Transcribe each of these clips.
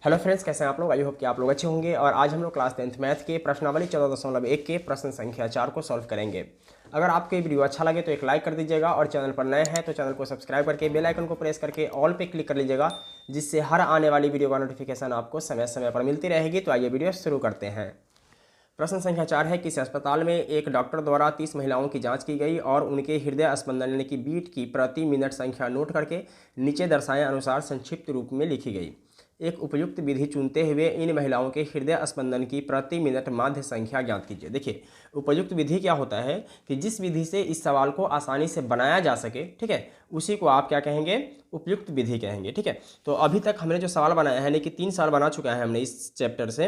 Hello friends, कैसे हैं आप लोग। आई होप कि आप लोग अच्छे होंगे। और आज हम लोग क्लास 10th मैथ के प्रश्नावली 14.1 के प्रश्न संख्या 4 को सॉल्व करेंगे। अगर आपको ये वीडियो अच्छा लगे तो एक लाइक कर दीजिएगा और चैनल पर नए हैं तो चैनल को सब्सक्राइब करके बेल आइकन को प्रेस करके ऑल पे क्लिक कर लीजिएगा, जिससे हर आने वाली वीडियो का नोटिफिकेशन आपको समय समय पर मिलती रहेगी। तो आइए वीडियो शुरू करते हैं। प्रश्न संख्या 4 है, किसी अस्पताल में एक डॉक्टर द्वारा 30 महिलाओं की जांच की गई और उनके हृदय स्पंदन यानी कि बीट की प्रति मिनट संख्या नोट करके नीचे दर्शाए अनुसार संक्षिप्त रूप में लिखी गई। एक उपयुक्त विधि चुनते हुए इन महिलाओं के हृदय स्पंदन की प्रति मिनट माध्य संख्या ज्ञात कीजिए। देखिए, उपयुक्त विधि क्या होता है कि जिस विधि से इस सवाल को आसानी से बनाया जा सके, ठीक है, उसी को आप क्या कहेंगे, उपयुक्त विधि कहेंगे। ठीक है, तो अभी तक हमने जो सवाल बनाया है, यानी कि 3 सवाल बना चुका है हमने इस चैप्टर से,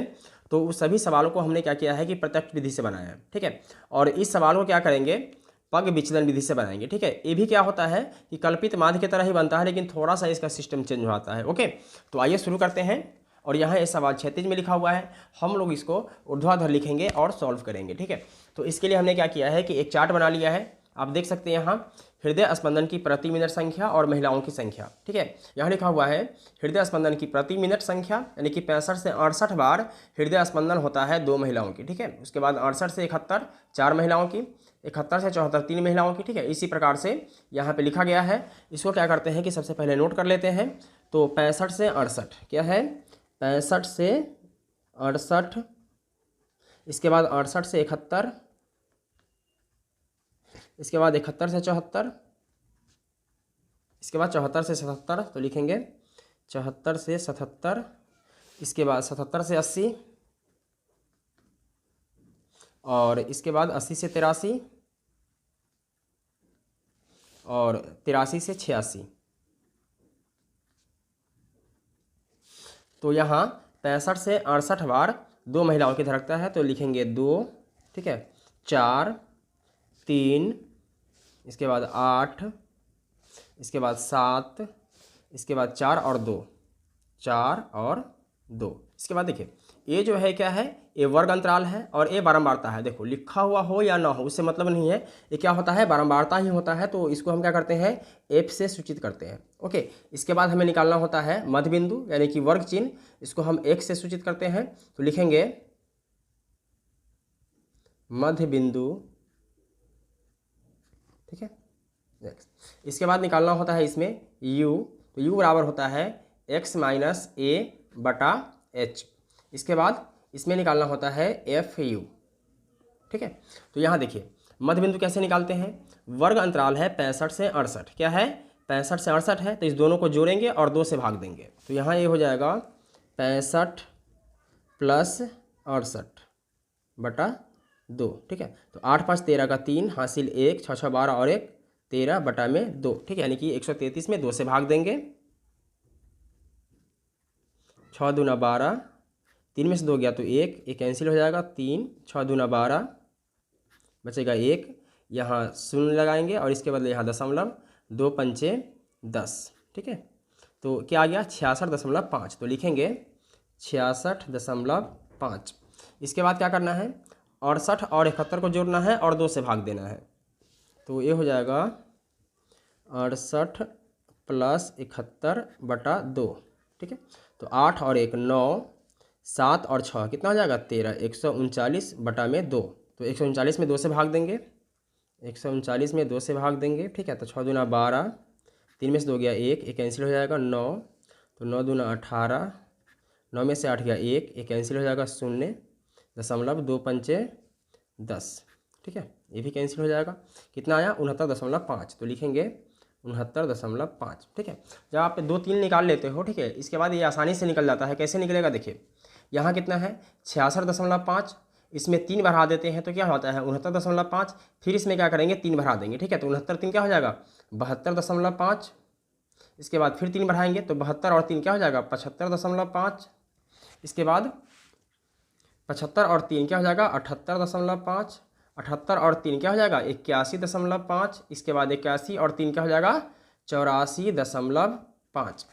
तो उस सभी सवालों को हमने क्या किया है कि प्रत्यक्ष विधि से बनाया है। ठीक है, और इस सवाल को क्या करेंगे, पग विचलन विधि से बनाएंगे। ठीक है, ये भी क्या होता है कि कल्पित माध्य की तरह ही बनता है, लेकिन थोड़ा सा इसका सिस्टम चेंज हो जाता है। ओके, तो आइए शुरू करते हैं। और यहाँ ये सवाल क्षैतिज में लिखा हुआ है, हम लोग इसको ऊर्ध्वाधर लिखेंगे और सॉल्व करेंगे। ठीक है, तो इसके लिए हमने क्या किया है कि एक चार्ट बना लिया है। आप देख सकते हैं यहाँ हृदय स्पंदन की प्रति मिनट संख्या और महिलाओं की संख्या। ठीक है, यहाँ लिखा हुआ है हृदय स्पंदन की प्रति मिनट संख्या, यानी कि 65 से 68 बार हृदय स्पंदन होता है 2 महिलाओं की। ठीक है, उसके बाद 68 से 71 4 महिलाओं की, 71 से 74 3 महिलाओं की। ठीक है, इसी प्रकार से यहाँ पे लिखा गया है। इसको क्या करते हैं कि सबसे पहले नोट कर लेते हैं। तो 65 से 68 क्या है, 65 से 68, इसके बाद 68 से 71, इसके बाद 71 से 74, इसके बाद 74 से 77, तो लिखेंगे 74 से 77, इसके बाद 77 से 80, और इसके बाद 80 से 83, और 83 से 86। तो यहाँ 65 से 68 बार 2 महिलाओं की धड़कता है, तो लिखेंगे 2, ठीक है, 4 3, इसके बाद 8, इसके बाद 7, इसके बाद 4 और 2, 4 और 2। इसके बाद देखिए, ये जो है क्या है, ये वर्ग अंतराल है और ये बारंबारता है। देखो, लिखा हुआ हो या ना हो उससे मतलब नहीं है, ये क्या होता है, बारंबारता ही होता है। तो इसको हम क्या करते हैं, एफ से सूचित करते हैं। ओके, इसके बाद हमें निकालना होता है मध्य बिंदु यानी कि वर्ग चिन्ह, इसको हम एक्स से सूचित करते हैं। तो लिखेंगे मध्य बिंदु, ठीक है। नेक्स्ट, इसके बाद निकालना होता है इसमें u, तो u बराबर होता है x माइनस ए बटा h। इसके बाद इसमें निकालना होता है fu। ठीक है, तो यहाँ देखिए मध्य बिंदु कैसे निकालते हैं, वर्ग अंतराल है 65 से 68, क्या है 65 से 68 है, तो इस दोनों को जोड़ेंगे और 2 से भाग देंगे। तो यहाँ ये हो जाएगा 65 प्लस 68 बटा 2। ठीक है, तो 8 5 13 का 3 हासिल 1, 6 6 12 और 1 13 बटा में 2। ठीक है, यानी कि 133 में 2 से भाग देंगे। 6 दूना 12, 3 में से 2 गया तो 1, ये कैंसिल हो जाएगा। 3 6 दूना 12, बचेगा 1, यहाँ शून्य लगाएंगे और इसके बदले यहाँ दशमलव, 2 पंचे 10। ठीक है, तो क्या आ गया 66.5, तो लिखेंगे 66.5। इसके बाद क्या करना है, 68 और 71 को जोड़ना है और 2 से भाग देना है। तो ये हो जाएगा 68 प्लस 71 बटा 2। ठीक है, तो 8 और 1 9, 7 और 6 कितना हो जाएगा 13, 139 बटा में 2। तो 139 में 2 से भाग देंगे, 139 में 2 से भाग देंगे। ठीक है, तो 6 दूना 12, 3 में से 2 गया 1, ये कैंसिल हो जाएगा 9, तो 9 दूना 18, 9 में से 8 गया 1, ये कैंसिल हो जाएगा 0 दशमलव, 2 पंचे 10। ठीक है, ये भी कैंसिल हो जाएगा। कितना आया 69.5, तो लिखेंगे 69.5। ठीक है, जब आप 2 3 निकाल लेते हो, ठीक है, इसके बाद ये आसानी से निकल जाता है। कैसे निकलेगा, देखिए यहाँ कितना है 66.5, इसमें 3 बढ़ा देते हैं तो क्या होता है 69.5, फिर इसमें क्या करेंगे 3 बढ़ा देंगे। ठीक है, तो 69 3 क्या हो जाएगा 72.5, इसके बाद फिर 3 बढ़ाएंगे तो 72 और 3 क्या हो जाएगा 75.5, इसके बाद 75 और 3 क्या हो जाएगा 78.5, 78 और 3 क्या हो जाएगा 81.5, इसके बाद 81 और 3 क्या हो जाएगा 84.5।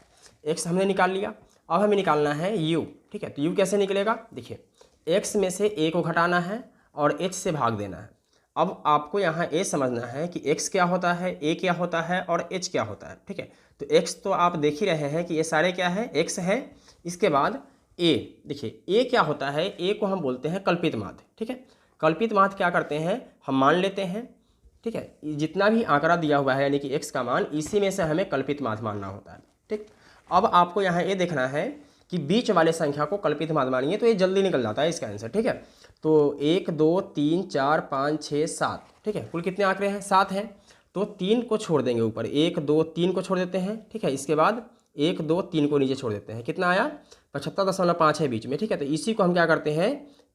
एक्स हमने निकाल लिया। अब हमें निकालना है u। ठीक है, तो u कैसे निकलेगा, देखिए x में से a को घटाना है और h से भाग देना है। अब आपको यहाँ a समझना है कि x क्या होता है, a क्या होता है और h क्या होता है। ठीक है, तो x तो आप देख ही रहे हैं कि ये सारे क्या है x है, इसके बाद ए, देखिए ए क्या होता है, ए को हम बोलते हैं कल्पित माध्य, ठीक है। कल्पित माध्य क्या करते हैं, हम मान लेते हैं, ठीक है, जितना भी आंकड़ा दिया हुआ है यानी कि x का मान, इसी में से हमें कल्पित माध्य मानना होता है, ठीक। अब आपको यहाँ ये देखना है कि बीच वाले संख्या को कल्पित माध्य मानिए तो ये जल्दी निकल जाता है इसका आंसर, ठीक है। तो 1 2 3 4 5 6 7, ठीक है, कुल कितने आंकड़े हैं, 7 हैं। तो 3 को छोड़ देंगे ऊपर, 1 2 3 को छोड़ देते हैं, ठीक है। इसके बाद 1 2 3 को नीचे छोड़ देते हैं, कितना आया, 75.5 है बीच में, ठीक है। तो इसी को हम क्या करते हैं,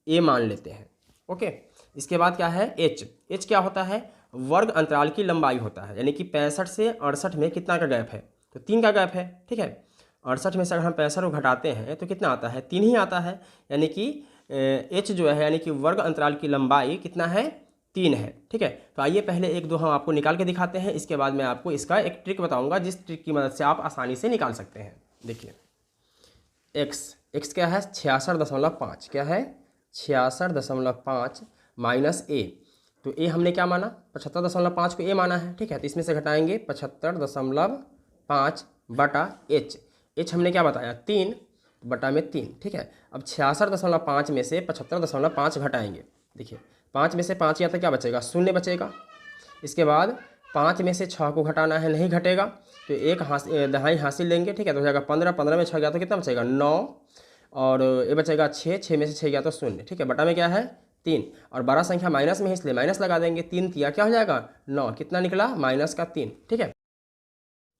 ए मान लेते हैं, ओके। इसके बाद क्या है, एच क्या होता है, वर्ग अंतराल की लंबाई होता है, यानी कि 65 से 68 में कितना का गैप है, तो 3 का गैप है, ठीक है। 68 में से अगर हम 65 को घटाते हैं तो कितना आता है, 3 ही आता है, यानी कि एच जो है यानी कि वर्ग अंतराल की लंबाई कितना है, 3 है, ठीक है। तो आइए पहले 1 2 हम आपको निकाल के दिखाते हैं, इसके बाद मैं आपको इसका एक ट्रिक बताऊंगा जिस ट्रिक की मदद से आप आसानी से निकाल सकते हैं। देखिए एक्स क्या है, 66.5, क्या है 66.5 माइनस ए, तो ए हमने क्या माना, 75.5 को ए माना है, ठीक है। तो इसमें से घटाएंगे 75.5 बटा एच हमने क्या बताया, 3 बटा में 3, ठीक है। अब 66.5 में से 75.5 घटाएंगे, देखिए 5 में से 5 गया तो क्या बचेगा, 0 बचेगा। इसके बाद 5 में से 6 को घटाना है, नहीं घटेगा तो एक दहाई हासिल लेंगे, ठीक है। तो हो जाएगा 15, 15 में 6 गया तो कितना बचेगा, 9, और ये बचेगा 6, 6 में से 6 गया तो 0, ठीक है। बटा में क्या है, 3, और 12 संख्या माइनस में है इसलिए माइनस लगा देंगे, 3 तिया क्या हो जाएगा, 9, कितना निकला, माइनस का 3, ठीक है।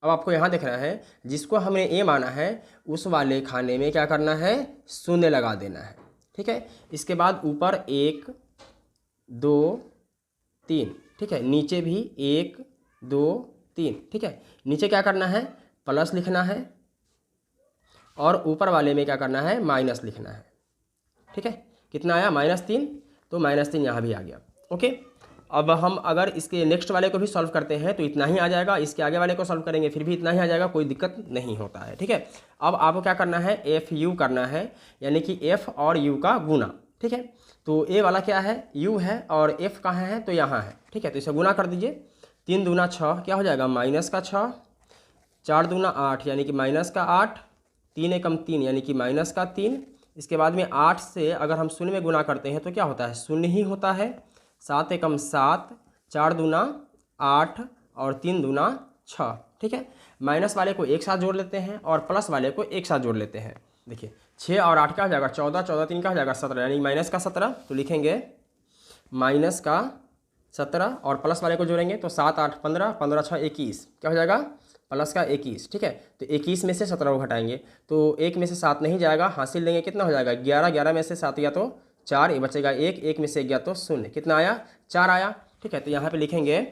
अब आपको यहाँ देखना है, जिसको हमने ए माना है उस वाले खाने में क्या करना है, 0 लगा देना है, ठीक है। इसके बाद ऊपर 1 2 3, ठीक है, नीचे भी 1 2 3, ठीक है। नीचे क्या करना है, प्लस लिखना है, और ऊपर वाले में क्या करना है, माइनस लिखना है, ठीक है। कितना आया, -3, तो -3 यहाँ भी आ गया, ओके। अब हम अगर इसके नेक्स्ट वाले को भी सॉल्व करते हैं तो इतना ही आ जाएगा, इसके आगे वाले को सॉल्व करेंगे फिर भी इतना ही आ जाएगा, कोई दिक्कत नहीं होता है, ठीक है। अब आपको क्या करना है, एफ यू करना है, यानी कि एफ और यू का गुना, ठीक है। तो ए वाला क्या है, यू है, और एफ कहाँ है, तो यहाँ है, ठीक है। तो इसे गुना कर दीजिए, 3 दूना 6 क्या हो जाएगा, माइनस का 6, 4 दूना 8 यानी कि माइनस का 8, 3 एकम 3 यानी कि माइनस का 3। इसके बाद में 8 से अगर हम 0 में गुना करते हैं तो क्या होता है, 0 ही होता है। 7 एकम 7, 4 दूना 8 और 3 दूना 6, ठीक है। माइनस वाले को एक साथ जोड़ लेते हैं और प्लस वाले को एक साथ जोड़ लेते हैं। देखिए 6 और 8 क्या हो जाएगा, 14, 14 3 का हो जाएगा 17, यानी माइनस का 17। तो लिखेंगे माइनस का 17 और प्लस वाले को जोड़ेंगे तो 7 8 15, 15 6 21, क्या हो जाएगा, प्लस का 21, ठीक है। तो 21 में से 17 को घटाएंगे तो 1 में से 7 नहीं जाएगा, हासिल लेंगे, कितना हो जाएगा 11, 11 में से 7 गया तो 4, ये बचेगा 1, 1 में से गया तो 0, कितना आया, 4 आया, ठीक है। तो यहाँ पे लिखेंगे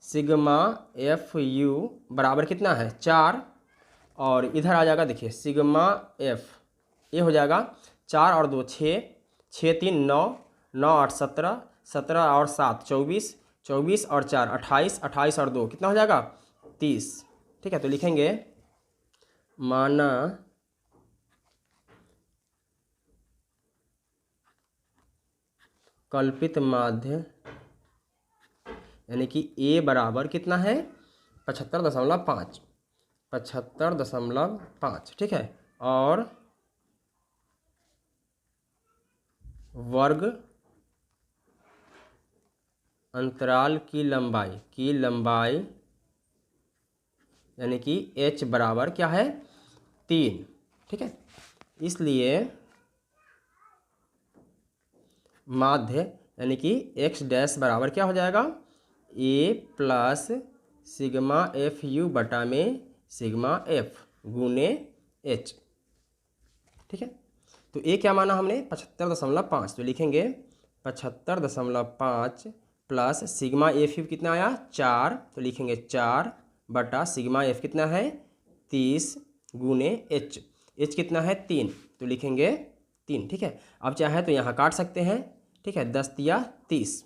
सिग्मा एफ यू बराबर कितना है, 4, और इधर आ जाएगा, देखिए सिग्मा एफ ये हो जाएगा 4 और 2 6, 6 3 9, 9 8 17, 17 और 7 24, 24 और 4 28, 28 और 2 कितना हो जाएगा, 30, ठीक है। तो लिखेंगे माना कल्पित माध्य यानी कि ए बराबर कितना है, 75.5, 75.5, ठीक है। और वर्ग अंतराल की लंबाई यानी कि h बराबर क्या है, 3, ठीक है। इसलिए माध्य यानी कि x डैश बराबर क्या हो जाएगा, a plus sigma F you बटा में सिग्मा एफ गुने h, ठीक है। तो a क्या माना हमने, 75.5, तो लिखेंगे 75.5 प्लस सिग्मा एफ यू कितना आया, 4, तो लिखेंगे 4 बटा सिग्मा एफ कितना है, 30 गुने h कितना है, 3, तो लिखेंगे 3, ठीक है। अब चाहे तो यहाँ काट सकते हैं, ठीक है, 10 तिया 30,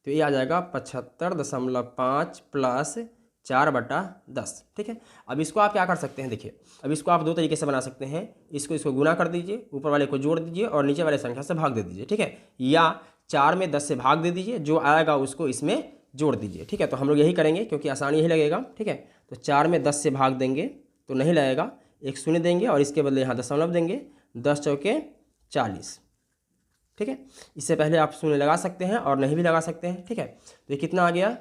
तो ये आ जाएगा 75.5 प्लस 4 बटा 10, ठीक है। अब इसको आप क्या कर सकते हैं, देखिए अब इसको आप 2 तरीके से बना सकते हैं, इसको गुना कर दीजिए, ऊपर वाले को जोड़ दीजिए और नीचे वाले संख्या से भाग दे दीजिए, ठीक है। या 4 में 10 से भाग दे दीजिए, जो आएगा उसको इसमें जोड़ दीजिए, ठीक है। तो हम लोग यही करेंगे क्योंकि आसान यही लगेगा, ठीक है। तो 4 में 10 से भाग देंगे तो नहीं लगेगा, एक 0 देंगे और इसके बदले यहाँ दशमलव देंगे, 10 चौके 40, ठीक है। इससे पहले आप शून्य लगा सकते हैं और नहीं भी लगा सकते हैं, ठीक है। तो ये कितना आ गया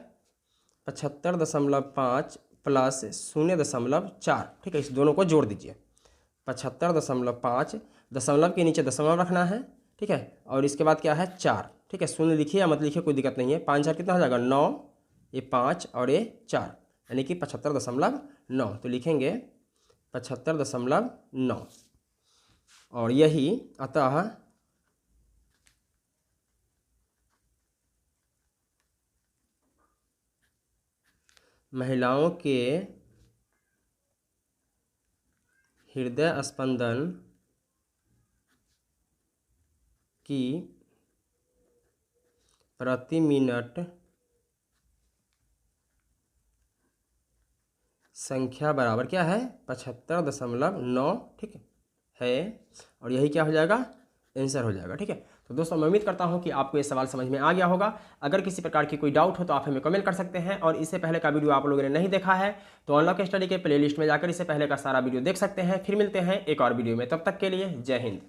75.5 प्लस 0.4, ठीक है। इस दोनों को जोड़ दीजिए, 75.5, दशमलव के नीचे दशमलव रखना है, ठीक है। और इसके बाद क्या है 4, ठीक है। शून्य लिखिए या मत लिखिए, कोई दिक्कत नहीं है। 5 4 कितना हो जाएगा 9, ये 5 और ये 4, यानी कि 75.9। तो लिखेंगे 75.9, और यही अतः महिलाओं के हृदय स्पंदन की प्रति मिनट संख्या बराबर क्या है 75.9, ठीक है। और यही क्या हो जाएगा आंसर हो जाएगा, ठीक है। तो दोस्तों मैं उम्मीद करता हूं कि आपको ये सवाल समझ में आ गया होगा। अगर किसी प्रकार की कोई डाउट हो तो आप हमें कमेंट कर सकते हैं, और इससे पहले का वीडियो आप लोगों ने नहीं देखा है तो अनलॉक स्टडी के प्लेलिस्ट में जाकर इससे पहले का सारा वीडियो देख सकते हैं। फिर मिलते हैं एक और वीडियो में, तब तक के लिए जय हिंद।